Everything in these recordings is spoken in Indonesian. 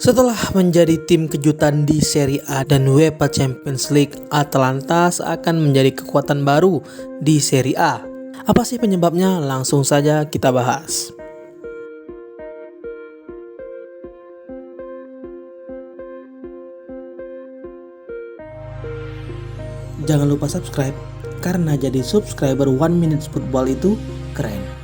Setelah menjadi tim kejutan di Serie A dan UEFA Champions League, Atalanta seakan menjadi kekuatan baru di Serie A. Apa sih penyebabnya? Langsung saja kita bahas. Jangan lupa subscribe, karena jadi subscriber 1 Minute Football itu keren.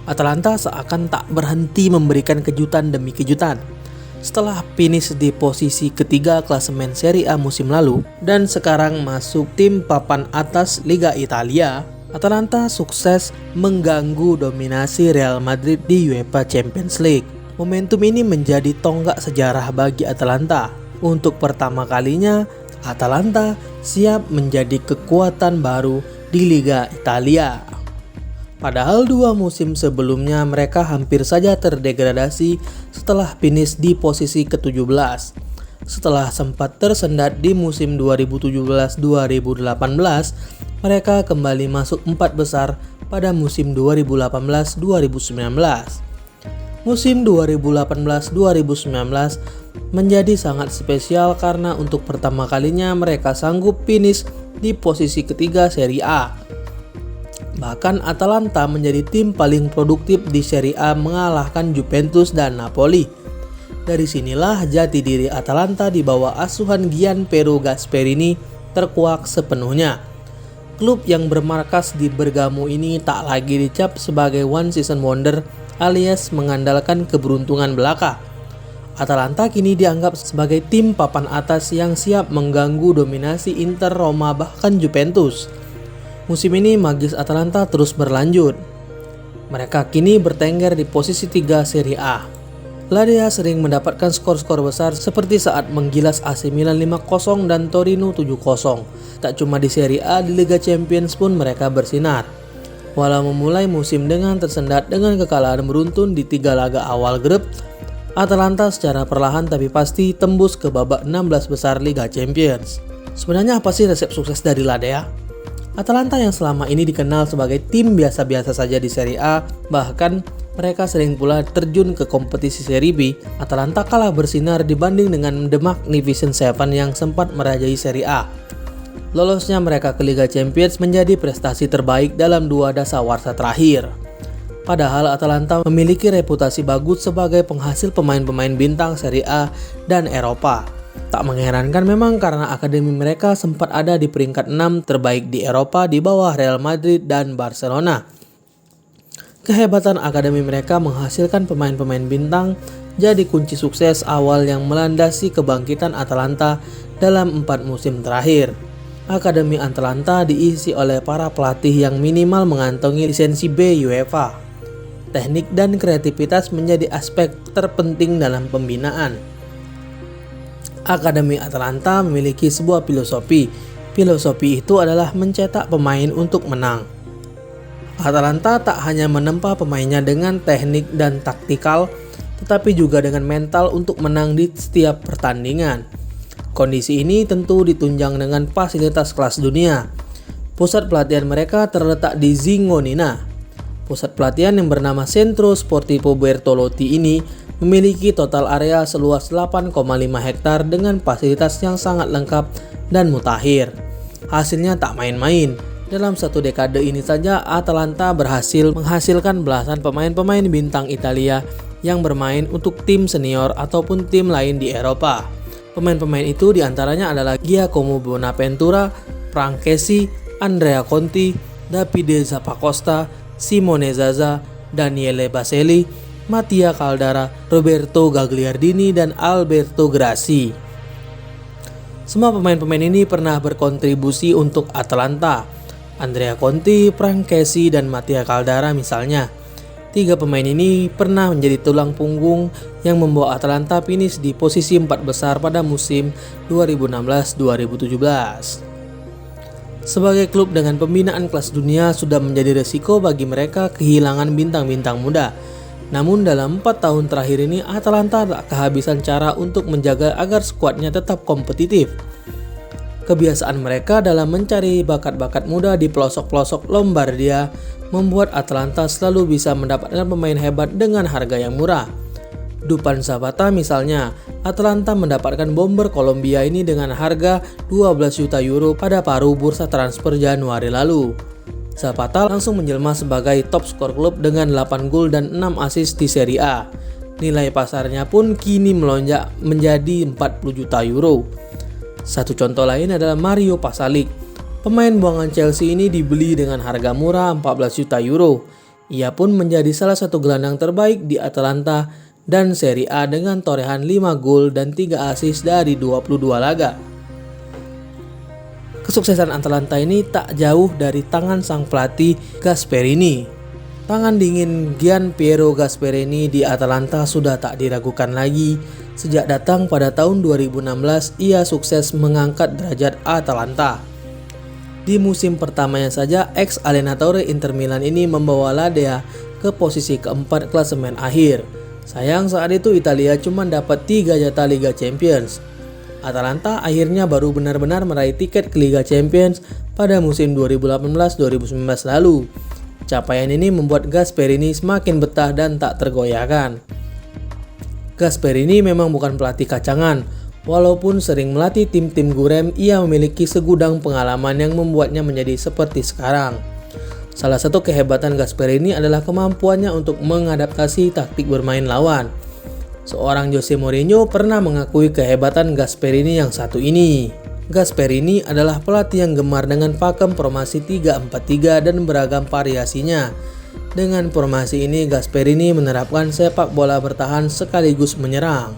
Atalanta seakan tak berhenti memberikan kejutan demi kejutan. Setelah finish di posisi ketiga klasemen Serie A musim lalu dan sekarang masuk tim papan atas Liga Italia, Atalanta sukses mengganggu dominasi Real Madrid di UEFA Champions League. Momentum ini menjadi tonggak sejarah bagi Atalanta. Untuk pertama kalinya, Atalanta siap menjadi kekuatan baru di Liga Italia. Padahal 2 musim sebelumnya mereka hampir saja terdegradasi setelah finish di posisi ke-17. Setelah sempat tersendat di musim 2017-2018, mereka kembali masuk 4 besar pada musim 2018-2019. Musim 2018-2019 menjadi sangat spesial karena untuk pertama kalinya mereka sanggup finish di posisi ketiga Serie A. Bahkan Atalanta menjadi tim paling produktif di Serie A mengalahkan Juventus dan Napoli. Dari sinilah jati diri Atalanta di bawah asuhan Gianpiero Gasperini terkuak sepenuhnya. Klub yang bermarkas di Bergamo ini tak lagi dicap sebagai one season wonder alias mengandalkan keberuntungan belaka. Atalanta kini dianggap sebagai tim papan atas yang siap mengganggu dominasi Inter, Roma, bahkan Juventus. Musim ini magis Atalanta terus berlanjut. Mereka kini bertengger di posisi 3 Serie A. Ladea sering mendapatkan skor-skor besar seperti saat menggilas AC Milan 5-0 dan Torino 7-0. Tak cuma di Serie A, di Liga Champions pun mereka bersinar. Walau memulai musim dengan tersendat dengan kekalahan beruntun di 3 laga awal grup, Atalanta secara perlahan tapi pasti tembus ke babak 16 besar Liga Champions. Sebenarnya apa sih resep sukses dari Ladea? Atalanta yang selama ini dikenal sebagai tim biasa-biasa saja di Serie A, bahkan mereka sering pula terjun ke kompetisi Serie B, Atalanta kalah bersinar dibanding dengan The Magnificent Seven yang sempat merajai Serie A. Lolosnya mereka ke Liga Champions menjadi prestasi terbaik dalam 2 dasawarsa terakhir. Padahal Atalanta memiliki reputasi bagus sebagai penghasil pemain-pemain bintang Serie A dan Eropa. Tak mengherankan memang karena akademi mereka sempat ada di peringkat 6 terbaik di Eropa di bawah Real Madrid dan Barcelona. Kehebatan akademi mereka menghasilkan pemain-pemain bintang jadi kunci sukses awal yang melandasi kebangkitan Atalanta dalam 4 musim terakhir. Akademi Atalanta diisi oleh para pelatih yang minimal mengantongi lisensi B UEFA. Teknik dan kreativitas menjadi aspek terpenting dalam pembinaan. Akademi Atalanta memiliki sebuah filosofi. Filosofi itu adalah mencetak pemain untuk menang. Atalanta tak hanya menempa pemainnya dengan teknik dan taktikal, tetapi juga dengan mental untuk menang di setiap pertandingan. Kondisi ini tentu ditunjang dengan fasilitas kelas dunia. Pusat pelatihan mereka terletak di Zingonina. Pusat pelatihan yang bernama Centro Sportivo Bertolotti ini memiliki total area seluas 8,5 hektar dengan fasilitas yang sangat lengkap dan mutakhir. Hasilnya tak main-main. Dalam 1 dekade ini saja Atalanta berhasil menghasilkan belasan pemain-pemain bintang Italia yang bermain untuk tim senior ataupun tim lain di Eropa. Pemain-pemain itu diantaranya adalah Giacomo Bonaventura, Frank Kessie, Andrea Conti, Davide Zappacosta, Simone Zaza, Daniele Baselli, Mattia Caldara, Roberto Gagliardini, dan Alberto Grassi. Semua pemain-pemain ini pernah berkontribusi untuk Atalanta. Andrea Conti, Frank Kessie, dan Mattia Caldara misalnya. 3 pemain ini pernah menjadi tulang punggung yang membawa Atalanta finish di posisi 4 besar pada musim 2016-2017. Sebagai klub dengan pembinaan kelas dunia, sudah menjadi resiko bagi mereka kehilangan bintang-bintang muda. Namun dalam 4 tahun terakhir ini Atalanta tak kehabisan cara untuk menjaga agar skuadnya tetap kompetitif. Kebiasaan mereka dalam mencari bakat-bakat muda di pelosok-pelosok Lombardia membuat Atalanta selalu bisa mendapatkan pemain hebat dengan harga yang murah. Dupan Zapata misalnya, Atalanta mendapatkan bomber Kolombia ini dengan harga 12 juta euro pada paruh bursa transfer Januari lalu. Zapata langsung menjelma sebagai top skor klub dengan 8 gol dan 6 assist di Serie A. Nilai pasarnya pun kini melonjak menjadi 40 juta euro. Satu contoh lain adalah Mario Pasalic. Pemain buangan Chelsea ini dibeli dengan harga murah 14 juta euro. Ia pun menjadi salah satu gelandang terbaik di Atalanta dan Serie A dengan torehan 5 gol dan 3 assist dari 22 laga. Kesuksesan Atalanta ini tak jauh dari tangan sang pelatih Gasperini. Tangan dingin Gian Piero Gasperini di Atalanta sudah tak diragukan lagi. Sejak datang pada tahun 2016, ia sukses mengangkat derajat Atalanta. Di musim pertamanya saja, ex-allenatore Inter Milan ini membawa Ladea ke posisi keempat klasemen akhir. Sayang saat itu Italia cuma dapat 3 jatah Liga Champions. Atalanta akhirnya baru benar-benar meraih tiket ke Liga Champions pada musim 2018-2019 lalu. Capaian ini membuat Gasperini semakin betah dan tak tergoyahkan. Gasperini memang bukan pelatih kacangan. Walaupun sering melatih tim-tim gurem, ia memiliki segudang pengalaman yang membuatnya menjadi seperti sekarang. Salah satu kehebatan Gasperini adalah kemampuannya untuk mengadaptasi taktik bermain lawan. Seorang Jose Mourinho pernah mengakui kehebatan Gasperini yang satu ini. Gasperini adalah pelatih yang gemar dengan pakem formasi 3-4-3 dan beragam variasinya. Dengan formasi ini, Gasperini menerapkan sepak bola bertahan sekaligus menyerang.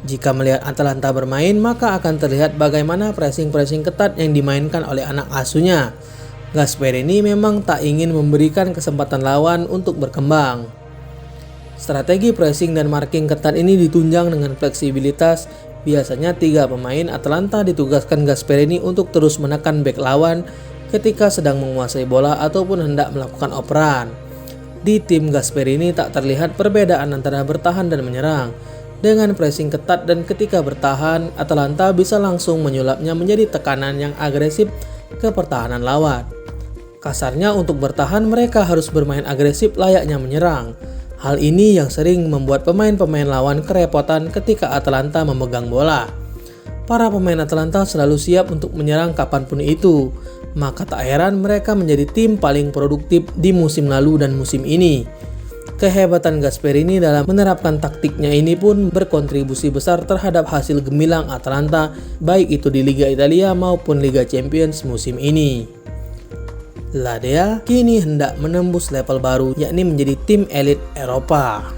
Jika melihat Atalanta bermain, maka akan terlihat bagaimana pressing-pressing ketat yang dimainkan oleh anak asuhnya. Gasperini memang tak ingin memberikan kesempatan lawan untuk berkembang. Strategi pressing dan marking ketat ini ditunjang dengan fleksibilitas. Biasanya 3 pemain Atalanta ditugaskan Gasperini untuk terus menekan bek lawan ketika sedang menguasai bola ataupun hendak melakukan operan. Di tim Gasperini tak terlihat perbedaan antara bertahan dan menyerang. Dengan pressing ketat dan ketika bertahan, Atalanta bisa langsung menyulapnya menjadi tekanan yang agresif ke pertahanan lawan. Kasarnya untuk bertahan mereka harus bermain agresif layaknya menyerang. Hal ini yang sering membuat pemain-pemain lawan kerepotan ketika Atalanta memegang bola. Para pemain Atalanta selalu siap untuk menyerang kapanpun itu. Maka tak heran mereka menjadi tim paling produktif di musim lalu dan musim ini. Kehebatan Gasperini dalam menerapkan taktiknya ini pun berkontribusi besar terhadap hasil gemilang Atalanta, baik itu di Liga Italia maupun Liga Champions musim ini. Ladea kini hendak menembus level baru, yakni menjadi tim elit Eropa.